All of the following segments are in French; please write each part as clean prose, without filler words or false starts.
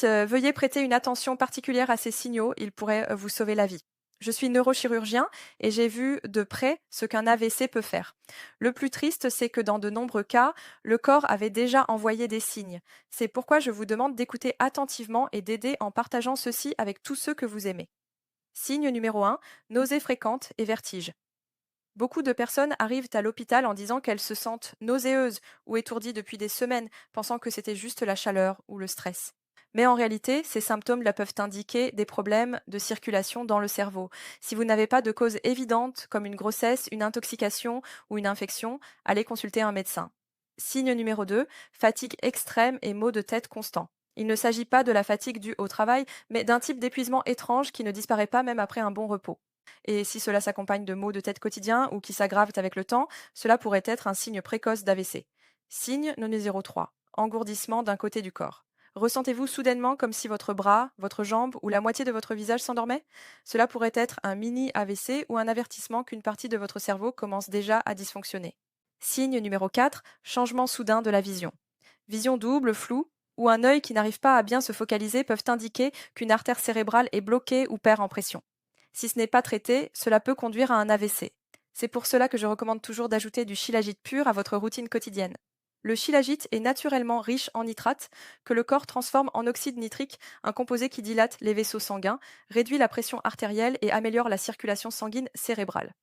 Ensuite, veuillez prêter une attention particulière à ces signaux, ils pourraient vous sauver la vie. Je suis neurochirurgien et j'ai vu de près ce qu'un AVC peut faire. Le plus triste, c'est que dans de nombreux cas, le corps avait déjà envoyé des signes. C'est pourquoi je vous demande d'écouter attentivement et d'aider en partageant ceci avec tous ceux que vous aimez. Signe numéro 1, nausées fréquentes et vertiges. Beaucoup de personnes arrivent à l'hôpital en disant qu'elles se sentent nauséeuses ou étourdies depuis des semaines, pensant que c'était juste la chaleur ou le stress. Mais en réalité, ces symptômes-là peuvent indiquer des problèmes de circulation dans le cerveau. Si vous n'avez pas de cause évidente, comme une grossesse, une intoxication ou une infection, allez consulter un médecin. Signe numéro 2, fatigue extrême et maux de tête constants. Il ne s'agit pas de la fatigue due au travail, mais d'un type d'épuisement étrange qui ne disparaît pas même après un bon repos. Et si cela s'accompagne de maux de tête quotidiens ou qui s'aggravent avec le temps, cela pourrait être un signe précoce d'AVC. Signe non 03. Engourdissement d'un côté du corps. Ressentez-vous soudainement comme si votre bras, votre jambe ou la moitié de votre visage s'endormait? Cela pourrait être un mini AVC ou un avertissement qu'une partie de votre cerveau commence déjà à dysfonctionner. Signe numéro 4. Changement soudain de la vision. Vision double, floue, ou un œil qui n'arrive pas à bien se focaliser peuvent indiquer qu'une artère cérébrale est bloquée ou perd en pression. Si ce n'est pas traité, cela peut conduire à un AVC. C'est pour cela que je recommande toujours d'ajouter du shilajit pur à votre routine quotidienne. Le shilajit est naturellement riche en nitrates que le corps transforme en oxyde nitrique, un composé qui dilate les vaisseaux sanguins, réduit la pression artérielle et améliore la circulation sanguine cérébrale.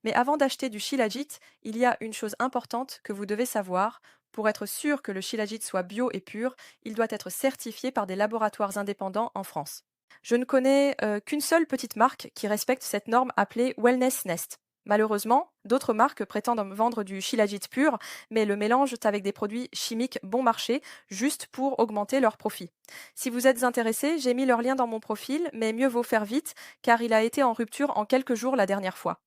Mais avant d'acheter du shilajit, il y a une chose importante que vous devez savoir. Pour être sûr que le shilajit soit bio et pur, il doit être certifié par des laboratoires indépendants en France. Je ne connais qu'une seule petite marque qui respecte cette norme appelée Wellness Nest. Malheureusement, d'autres marques prétendent vendre du shilajit pur, mais le mélangent avec des produits chimiques bon marché, juste pour augmenter leurs profits. Si vous êtes intéressé, j'ai mis leur lien dans mon profil, mais mieux vaut faire vite, car il a été en rupture en quelques jours la dernière fois.